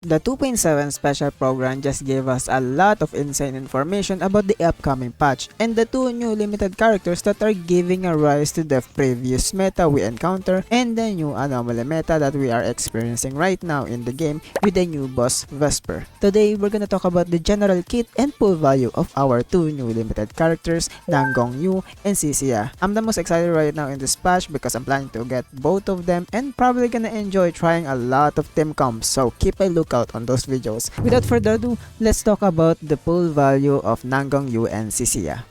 The 2.7 special program just gave us a lot of insane information about the upcoming patch and the two new limited characters that are giving a rise to the previous meta we encounter and the new anomaly meta that we are experiencing right now in the game with the new boss Vesper. Today we're gonna talk about the general kit and full value of our two new limited characters, Nangong Yu and Cissia. I'm the most excited right now in this patch because I'm planning to get both of them and probably gonna enjoy trying a lot of team comps, so keep a lookout on those videos. Without further ado, let's talk about the full value of Nangong Yu and Cissia.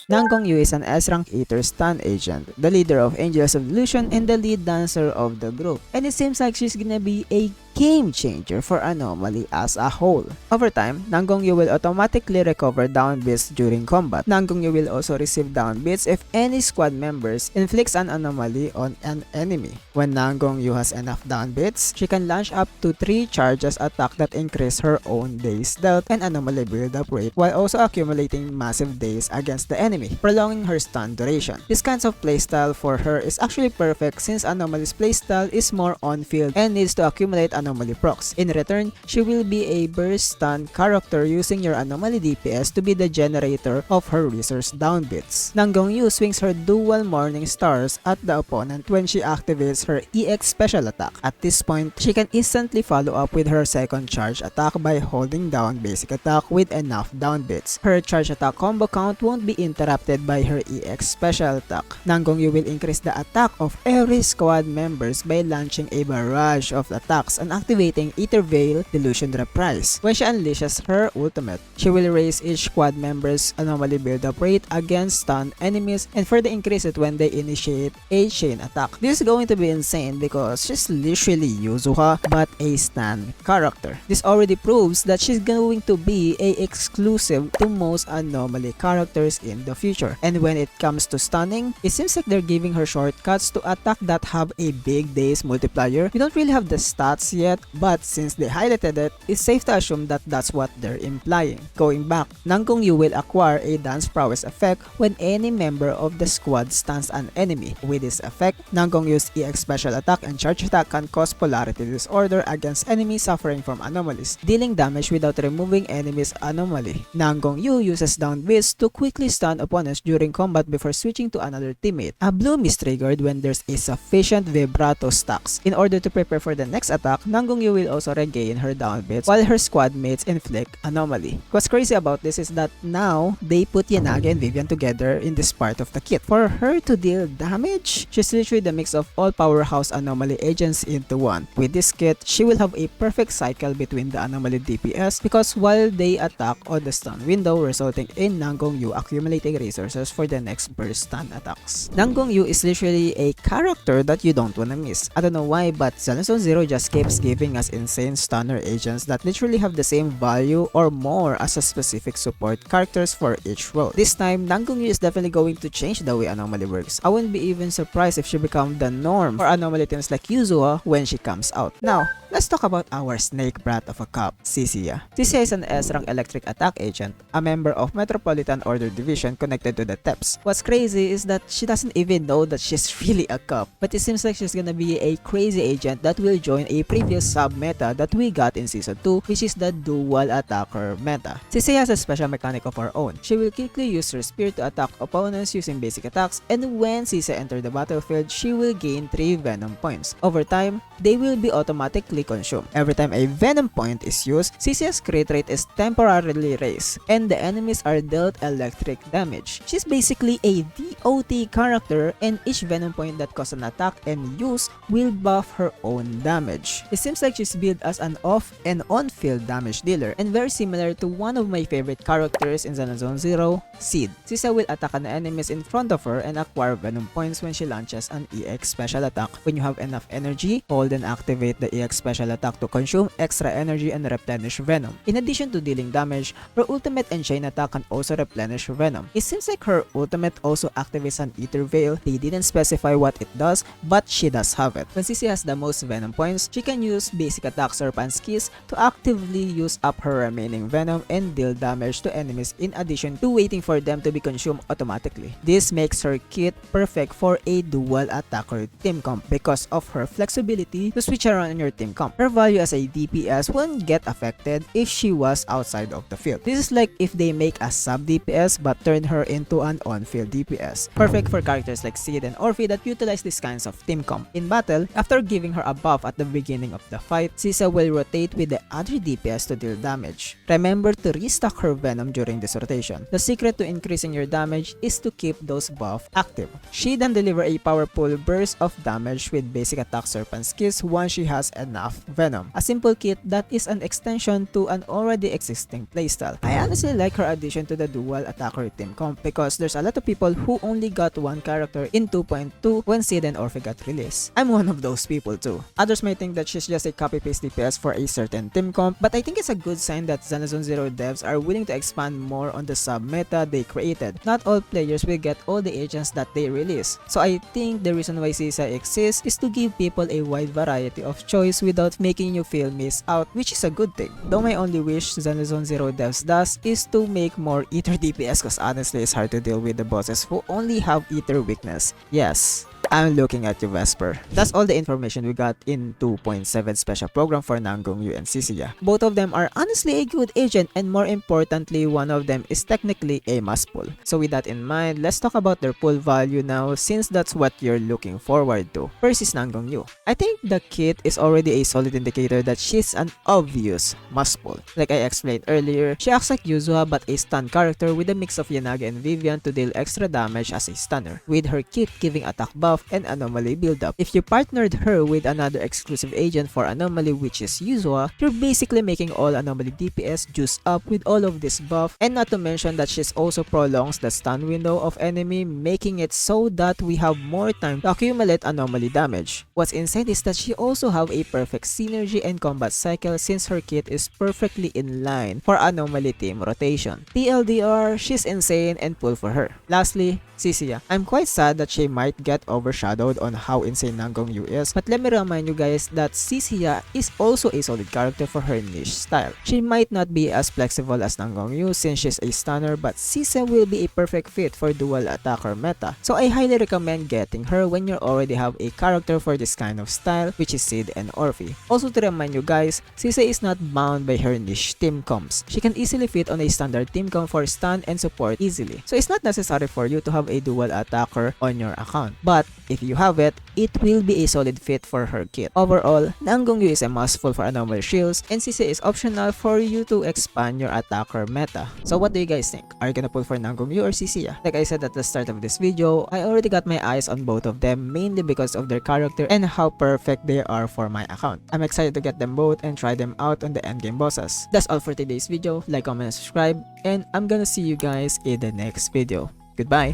Nangong Yu is an S-rank Eater stun agent, the leader of Angels of Illusion and the lead dancer of the group. And it seems like she's gonna be a game changer for Anomaly as a whole. Over time, Nangong Yu will automatically recover down beats during combat. Nangong Yu will also receive down beats if any squad members inflicts an anomaly on an enemy. When Nangong Yu has enough down beats, she can launch up to 3 charges attack that increase her own days dealt and anomaly build-up rate while also accumulating massive days against the enemy, prolonging her stun duration. This kind of playstyle for her is actually perfect since Anomaly's playstyle is more on-field and needs to accumulate anomaly procs. In return, she will be a burst stun character using your anomaly DPS to be the generator of her resource down bits. Nangong Yu swings her dual morning stars at the opponent when she activates her EX special attack. At this point, she can instantly follow up with her second charge attack by holding down basic attack with enough down bits. Her charge attack combo count won't be interrupted by her EX special attack. Nangong Yu will increase the attack of every squad members by launching a barrage of attacks and activating Ether Veil Delusion Reprise. When she unleashes her ultimate, she will raise each squad member's anomaly build-up rate against stunned enemies and further increase it when they initiate a chain attack. This is going to be insane because she's literally Yuzuha but a stun character. This already proves that she's going to be a exclusive to most anomaly characters in the future. And when it comes to stunning, it seems like they're giving her shortcuts to attack that have a big days multiplier. We don't really have the stats yet, but since they highlighted it, it's safe to assume that that's what they're implying. Going back, Nangong Yu will acquire a dance prowess effect when any member of the squad stuns an enemy. With this effect, Nangong Yu's EX special attack and charge attack can cause polarity disorder against enemies suffering from anomalies, dealing damage without removing enemy's anomaly. Nangong Yu uses down beats to quickly stun opponents during combat before switching to another teammate. A bloom is triggered when there's a sufficient vibrato stacks. In order to prepare for the next attack, Nangong Yu will also regain her down bits while her squad mates inflict anomaly. What's crazy about this is that now they put Yanagi and Vivian together in this part of the kit. For her to deal damage, she's literally the mix of all powerhouse anomaly agents into one. With this kit, she will have a perfect cycle between the anomaly DPS because while they attack on the stun window, resulting in Nangong Yu accumulating resources for the next burst stun attacks. Nangong Yu is literally a character that you don't wanna miss. I don't know why, but Zenless Zone Zero just keeps giving us insane stunner agents that literally have the same value or more as a specific support characters for each role. This time, Nangong Yu is definitely going to change the way Anomaly works. I wouldn't be even surprised if she becomes the norm for Anomaly teams like Yuzuha when she comes out. Now, let's talk about our snake brat of a cop, Cissia. Cissia is an S-rank electric attack agent, a member of Metropolitan Order Division connected to the TEPS. What's crazy is that she doesn't even know that she's really a cop, but it seems like she's gonna be a crazy agent that will join a previous sub-meta that we got in Season 2, which is the dual attacker meta. Cissia has a special mechanic of her own. She will quickly use her spear to attack opponents using basic attacks, and when Cissia enters the battlefield, she will gain 3 venom points. Over time, they will be automatically consumed. Every time a venom point is used, Cissia's crit rate is temporarily raised, and the enemies are dealt electric damage. She's basically a DOT character, and each venom point that causes an attack and use will buff her own damage. It seems like she's built as an off and on-field damage dealer, and very similar to one of my favorite characters in Zenless Zone Zero, Seed. Cissia will attack an enemies in front of her and acquire venom points when she launches an EX special attack. When you have enough energy, hold and activate the EX special special attack to consume extra energy and replenish venom. In addition to dealing damage, her ultimate and chain attack can also replenish venom. It seems like her ultimate also activates an ether veil. They didn't specify what it does, but she does have it. When Cissia has the most venom points, she can use basic attack Serpent's Kiss to actively use up her remaining venom and deal damage to enemies in addition to waiting for them to be consumed automatically. This makes her kit perfect for a dual attacker team comp because of her flexibility to switch around in your team comp. Her value as a DPS won't get affected if she was outside of the field. This is like if they make a sub DPS but turn her into an on-field DPS. Perfect for characters like Sid and Orphe that utilize these kinds of team comp. In battle, after giving her a buff at the beginning of the fight, Cissia will rotate with the other DPS to deal damage. Remember to restock her venom during this rotation. The secret to increasing your damage is to keep those buffs active. She then deliver a powerful burst of damage with basic attack Serpent's Kiss once she has enough venom. A simple kit that is an extension to an already existing playstyle. I honestly like her addition to the dual attacker team comp because there's a lot of people who only got one character in 2.2 when Sid and Orphe got released. I'm one of those people too. Others might think that she's just a copy-paste DPS for a certain team comp, but I think it's a good sign that Zenless Zone Zero devs are willing to expand more on the sub-meta they created. Not all players will get all the agents that they release. So I think the reason why Cissia exists is to give people a wide variety of choice without making you feel missed out, which is a good thing. Though my only wish Zenless Zone Zero devs does is to make more ether DPS cause honestly it's hard to deal with the bosses who only have ether weakness. Yes, I'm looking at you, Vesper. That's all the information we got in 2.7 special program for Nangong Yu and Cissia. Both of them are honestly a good agent and more importantly, one of them is technically a must pull. So with that in mind, let's talk about their pull value now since that's what you're looking forward to. First is Nangong Yu. I think the kit is already a solid indicator that she's an obvious must pull. Like I explained earlier, she acts like Yuzua but a stun character with a mix of Yanagi and Vivian to deal extra damage as a stunner, with her kit giving attack buff and anomaly build-up. If you partnered her with another exclusive agent for anomaly which is Yuzua, you're basically making all anomaly DPS juice up with all of this buff, and not to mention that she's also prolongs the stun window of enemy, making it so that we have more time to accumulate anomaly damage. What's insane is that she also have a perfect synergy and combat cycle since her kit is perfectly in line for anomaly team rotation. TLDR, she's insane and pull for her. Lastly, Cissia. I'm quite sad that she might get overshadowed on how insane Nangong Yu is, but let me remind you guys that Cissia is also a solid character for her niche style. She might not be as flexible as Nangong Yu since she's a stunner, but Cissia will be a perfect fit for dual attacker meta. So I highly recommend getting her when you already have a character for this kind of style, which is Sid and Orphe. Also to remind you guys, Cissia is not bound by her niche team comps. She can easily fit on a standard team comp for stun and support easily. So it's not necessary for you to have a dual attacker on your account. But if you have it, it will be a solid fit for her kit. Overall, Nangong Yu is a must-full for anomaly shields, and Cissia is optional for you to expand your attacker meta. So what do you guys think? Are you gonna pull for Nangong Yu or Cissia? Like I said at the start of this video, I already got my eyes on both of them mainly because of their character and how perfect they are for my account. I'm excited to get them both and try them out on the endgame bosses. That's all for today's video. Like, comment, and subscribe, and I'm gonna see you guys in the next video. Goodbye!